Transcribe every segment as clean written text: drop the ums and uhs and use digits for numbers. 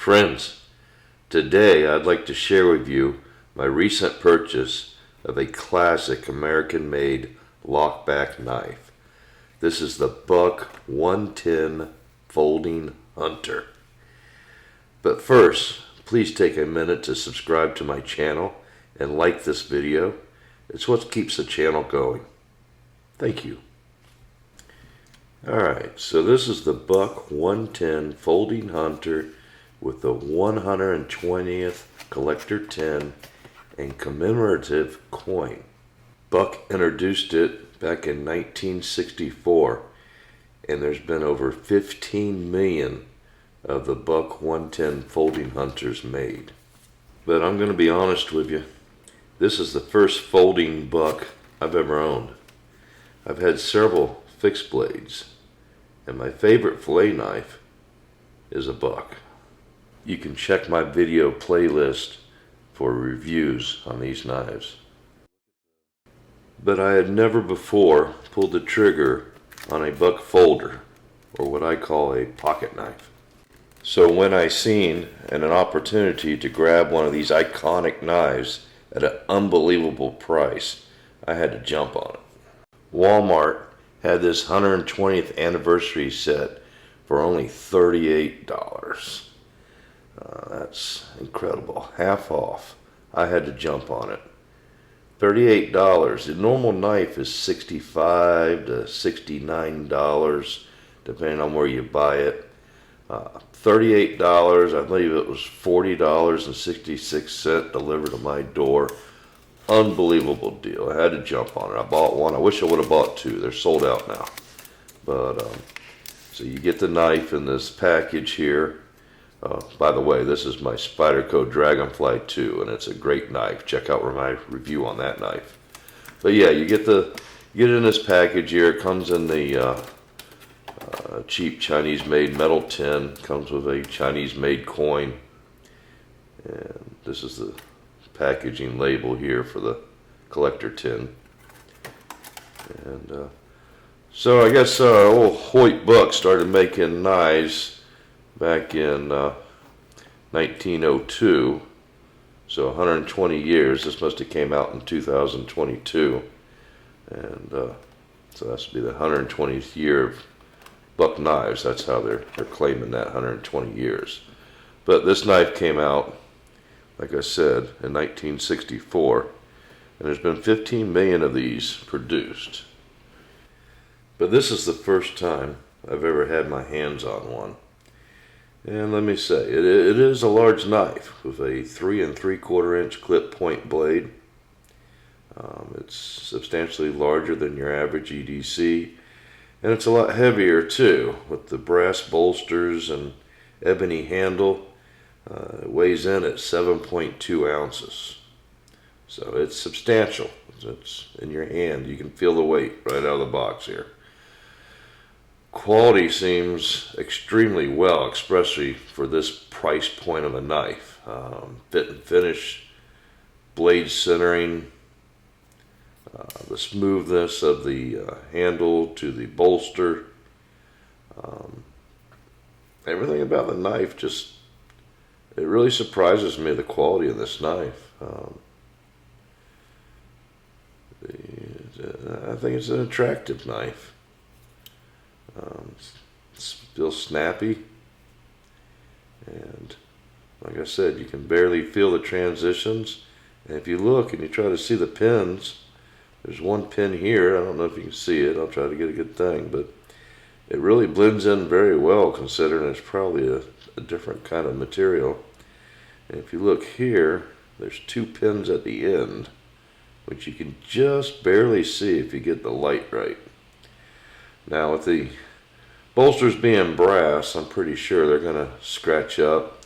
Friends, today I'd like to share with you my recent purchase of a classic American-made lockback knife. This is the Buck 110 Folding Hunter. But first, please take a minute to subscribe to my channel and like this video. It's what keeps the channel going. Thank you. Alright, so this is the Buck 110 Folding Hunter with the 120th collector tin and commemorative coin. Buck introduced it back in 1964, and there's been over 15 million of the Buck 110 Folding Hunters made. But I'm going to be honest with you, this is the first folding buck I've ever owned. I've had several fixed blades, and my favorite fillet knife is a Buck. You can check my video playlist for reviews on these knives. But I had never before pulled the trigger on a Buck folder, or what I call a pocket knife. So when I seen an opportunity to grab one of these iconic knives at an unbelievable price, I had to jump on it. Walmart had this 120th anniversary set for only $38. That's incredible. Half off. I had to jump on it. $38. The normal knife is $65 to $69, depending on where you buy it. $38, I believe it was $40.66 delivered to my door. Unbelievable deal. I had to jump on it. I bought one. I wish I would have bought two. They're sold out now. But so you get the knife in this package here. By the way, this is my Spyderco Dragonfly 2, and it's a great knife. Check out my review on that knife. But yeah, you get it in this package here. It comes in the cheap Chinese-made metal tin. Comes with a Chinese-made coin, and this is the packaging label here for the collector tin. And so I guess old Hoyt Buck started making knives back in 1902, so 120 years. This must have came out in 2022, and so that should be the 120th year of Buck knives. That's how they're claiming that 120 years. But this knife came out, like I said, in 1964, and there's been 15 million of these produced. But this is the first time I've ever had my hands on one. And let me say, it is a large knife with a 3 3/4 inch clip point blade. It's substantially larger than your average EDC, and it's a lot heavier too, with the brass bolsters and ebony handle. It weighs in at 7.2 ounces. So it's substantial. It's in your hand. You can feel the weight right out of the box here. Quality seems extremely well, especially for this price point of a knife. Fit and finish, blade centering, the smoothness of the handle to the bolster. Everything about the knife just, it really surprises me, the quality of this knife. I think it's an attractive knife. It's still snappy, and like I said, you can barely feel the transitions. And if you look and you try to see the pins, there's one pin here. I don't know if you can see it. I'll try to get a good thing, but it really blends in very well, considering it's probably a different kind of material. And if you look here, there's 2 pins at the end, which you can just barely see if you get the light right. Now with the bolsters being brass, I'm pretty sure they're going to scratch up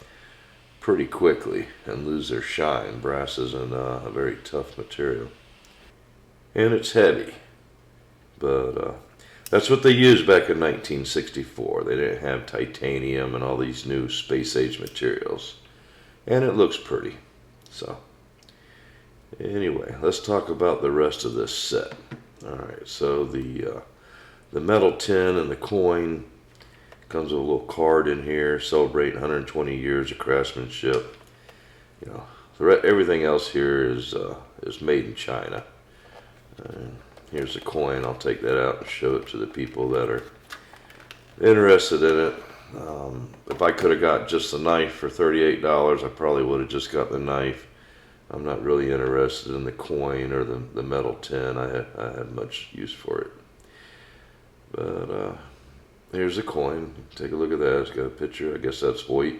pretty quickly and lose their shine. Brass isn't a very tough material. And it's heavy. But that's what they used back in 1964. They didn't have titanium and all these new space age materials. And it looks pretty. So anyway, let's talk about the rest of this set. Alright, so the metal tin and the coin Comes with a little card in here celebrating 120 years of craftsmanship. You know, everything else here is made in China. Here's the coin. I'll take that out and show it to the people that are interested in it. If I could have got just the knife for $38, I probably would have just got the knife. I'm not really interested in the coin or the metal tin. I had much use for it. But here's the coin. Take a look at that. It's got a picture. I guess that's Hoyt.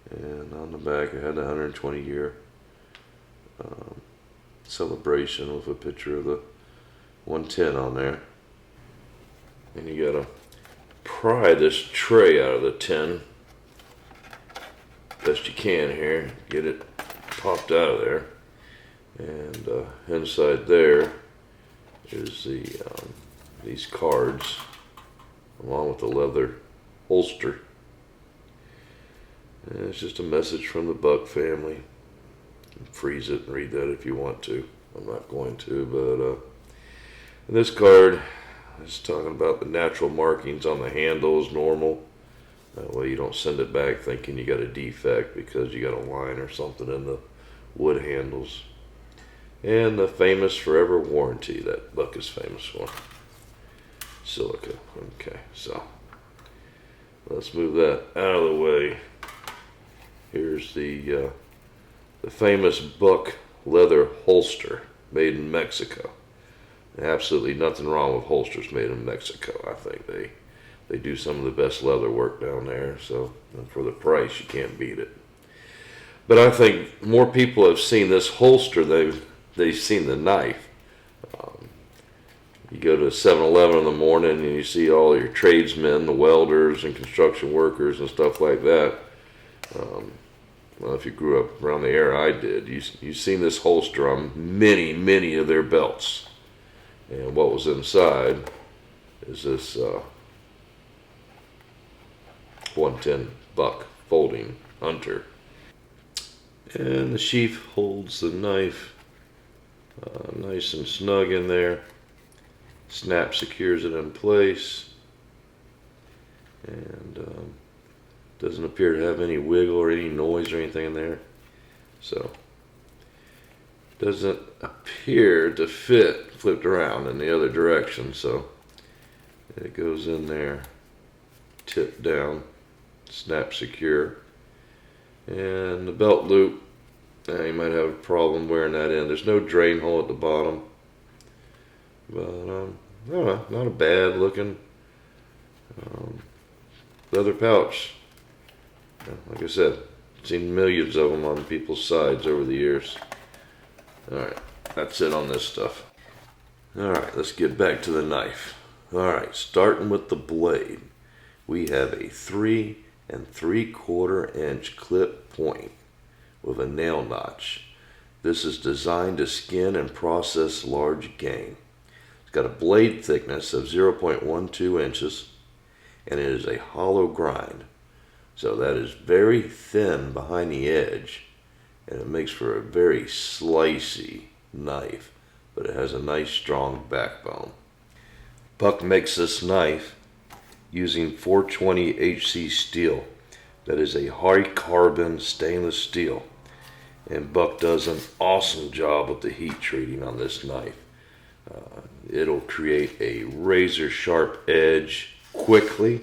And on the back, it had the 120-year celebration with a picture of the 110 on there. And you gotta pry this tray out of the tin best you can here. Get it popped out of there. And inside there is these cards along with the leather holster. And it's just a message from the Buck family. You can freeze it and read that if you want to. I'm not going to, but in this card, it's talking about the natural markings on the handle is normal. That way you don't send it back thinking you got a defect because you got a line or something in the wood handles. And the famous forever warranty that Buck is famous for. Silica. Okay, so let's move that out of the way. Here's the famous Buck leather holster made in Mexico. Absolutely nothing wrong with holsters made in Mexico. I think they do some of the best leather work down there. So for the price, you can't beat it. But I think more people have seen this holster than they've seen the knife. You go to 7-Eleven in the morning and you see all your tradesmen, the welders and construction workers and stuff like that. Well, if you grew up around the era I did, you've seen this holster on many of their belts. And what was inside is this 110 Buck folding hunter. And the sheath holds the knife nice and snug in there. Snap secures it in place. And doesn't appear to have any wiggle or any noise or anything in there. So doesn't appear to fit flipped around in the other direction. So it goes in there, tip down, snap secure. And the belt loop, you might have a problem wearing that in. There's no drain hole at the bottom. But I don't know, not a bad looking leather pouch. Like I said, seen millions of them on people's sides over the years. Alright, that's it on this stuff. Alright, let's get back to the knife. Alright, starting with the blade. We have a 3 3/4 inch clip point with a nail notch. This is designed to skin and process large game. It's got a blade thickness of 0.12 inches and it is a hollow grind. So that is very thin behind the edge and it makes for a very slicey knife, but it has a nice strong backbone. Buck makes this knife using 420 HC steel. That is a high carbon stainless steel. And Buck does an awesome job with the heat treating on this knife. It'll create a razor sharp edge quickly,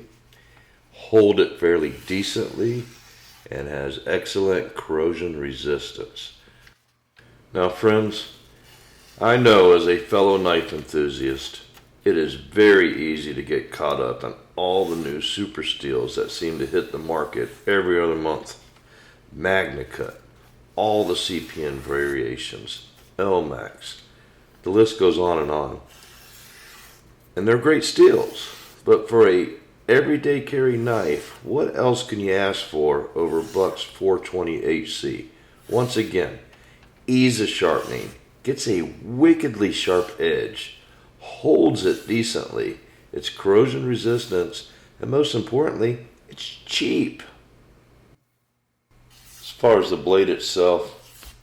hold it fairly decently, and has excellent corrosion resistance. Now friends, I know as a fellow knife enthusiast, it is very easy to get caught up on all the new super steels that seem to hit the market every other month. Magna Cut, all the CPN variations, L-Max, the list goes on and on. And they're great steels, but for a everyday carry knife, what else can you ask for over Buck's 420 HC? Once again, ease of sharpening, gets a wickedly sharp edge, holds it decently, it's corrosion resistance, and most importantly, it's cheap. As far as the blade itself,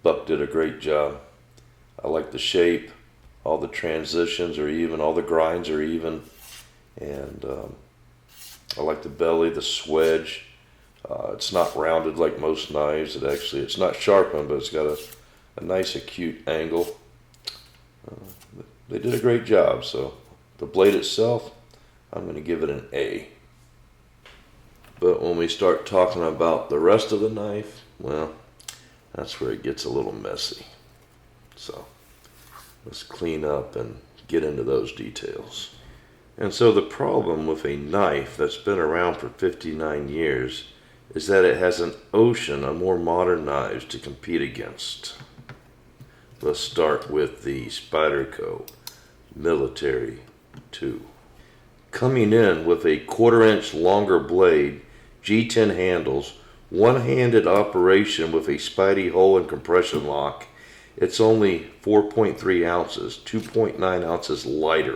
Buck did a great job. I like the shape, all the transitions are even, all the grinds are even, and I like the belly, the swedge. It's not rounded like most knives. It's not sharpened, but it's got a nice acute angle. They did a great job. So the blade itself, I'm going to give it an A. But when we start talking about the rest of the knife, well, that's where it gets a little messy. So let's clean up and get into those details. And so the problem with a knife that's been around for 59 years is that it has an ocean of more modern knives to compete against. Let's start with the Spyderco Military 2. Coming in with a 1/4 inch longer blade, G10 handles, one-handed operation with a Spydie hole and compression lock, it's only 4.3 ounces, 2.9 ounces lighter.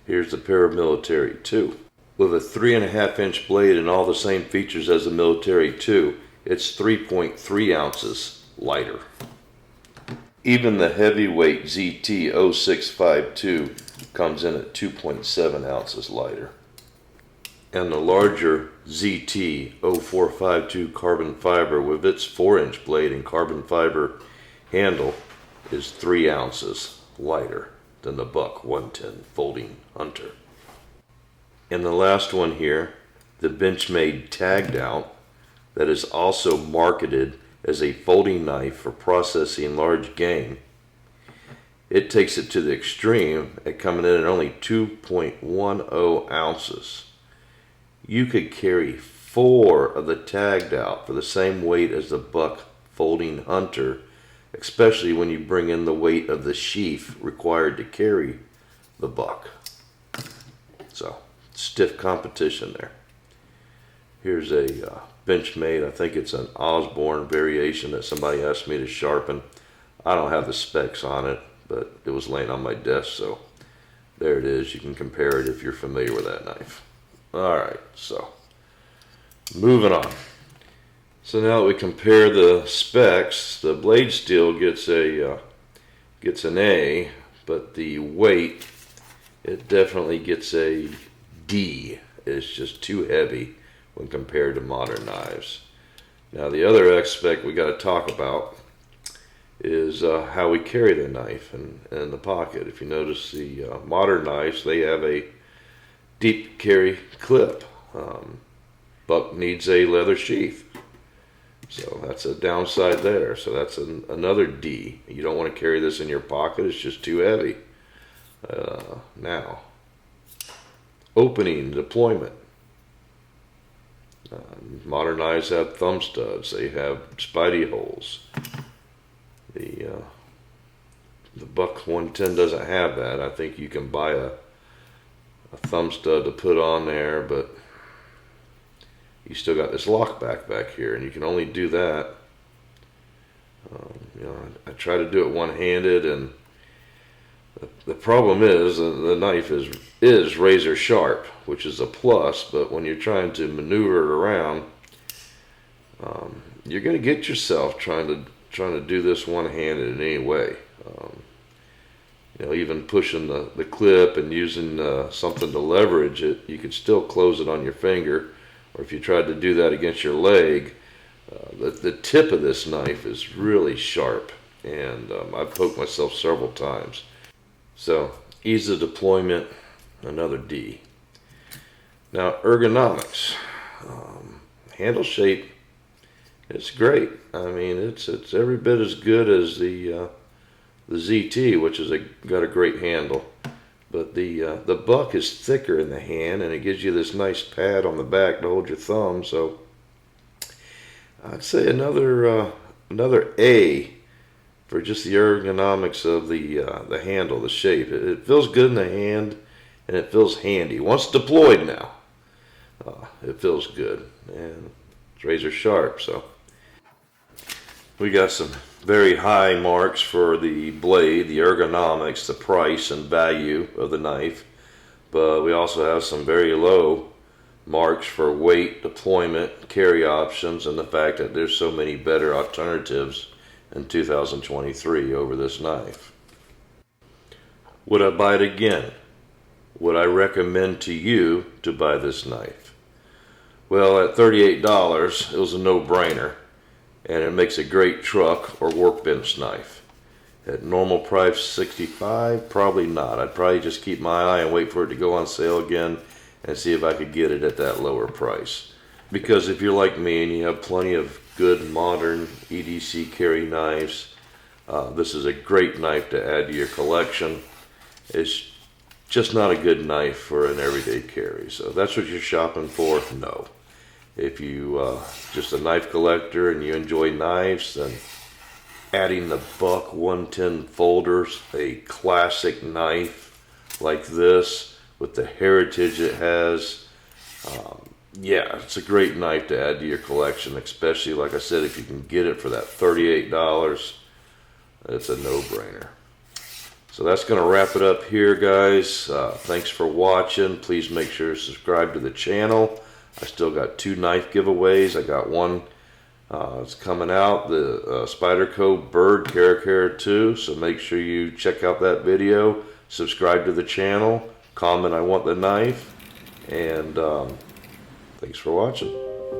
Here's the Paramilitary 2. With a 3.5 inch blade and all the same features as the Military 2, it's 3.3 ounces lighter. Even the heavyweight ZT 0652 comes in at 2.7 ounces lighter. And the larger ZT 0452 carbon fiber with its 4-inch blade and carbon fiber handle is 3 ounces lighter than the Buck 110 Folding Hunter. And the last one here, the Benchmade Tagged Out, that is also marketed as a folding knife for processing large game. It takes it to the extreme at coming in at only 2.10 ounces. You could carry 4 of the Tagged Out for the same weight as the Buck Folding Hunter, especially when you bring in the weight of the sheath required to carry the Buck. So, stiff competition there. Here's a Benchmade, I think it's an Osborne variation that somebody asked me to sharpen. I don't have the specs on it, but it was laying on my desk, so there it is. You can compare it if you're familiar with that knife. Alright, so moving on. So now that we compare the specs, the blade steel gets an A, but the weight, it definitely gets a D. It's just too heavy when compared to modern knives. Now the other aspect we got to talk about is how we carry the knife in the pocket. If you notice, the modern knives, they have a deep carry clip. Buck needs a leather sheath. So that's a downside there. So that's another D. You don't want to carry this in your pocket. It's just too heavy. Now, opening, deployment. Modern knives have thumb studs. They have Spydie holes. The Buck 110 doesn't have that. I think you can buy a thumb stud to put on there, but you still got this lock back here, and you can only do that. I try to do it one-handed, and the problem is the knife is razor sharp, which is a plus, but when you're trying to maneuver it around, you're going to get yourself trying to do this one-handed in any way. Even pushing the clip and using something to leverage it, you could still close it on your finger, or if you tried to do that against your leg, the tip of this knife is really sharp, and I've poked myself several times. So, ease of deployment, another D. Now, ergonomics. Handle shape, it's great. I mean, it's every bit as good as the ZT, which is got a great handle. But the Buck is thicker in the hand, and it gives you this nice pad on the back to hold your thumb. So, I'd say another A for just the ergonomics of the handle, the shape. It feels good in the hand, and it feels handy. Once deployed now, it feels good, and it's razor sharp. So we got some very high marks for the blade, the ergonomics, the price and value of the knife, but we also have some very low marks for weight, deployment, carry options, and the fact that there's so many better alternatives in 2023 over this knife. Would I buy it again? would I recommend to you to buy this knife? Well, at $38, it was a no-brainer, and it makes a great truck or workbench knife. At normal price $65, probably not. I'd probably just keep my eye and wait for it to go on sale again and see if I could get it at that lower price. Because if you're like me and you have plenty of good modern EDC carry knives, this is a great knife to add to your collection. It's just not a good knife for an everyday carry. So if that's what you're shopping for, no. If you just a knife collector and you enjoy knives, then adding the Buck 110 folders, a classic knife like this with the heritage it has, yeah, it's a great knife to add to your collection, especially, like I said, if you can get it for that $38, it's a no-brainer. So that's going to wrap it up here, guys. Thanks for watching. Please make sure to subscribe to the channel. I still got 2 knife giveaways. I got one it's coming out, the Spyderco Bird Caracara 2. So make sure you check out that video. Subscribe to the channel. Comment, I want the knife. And thanks for watching.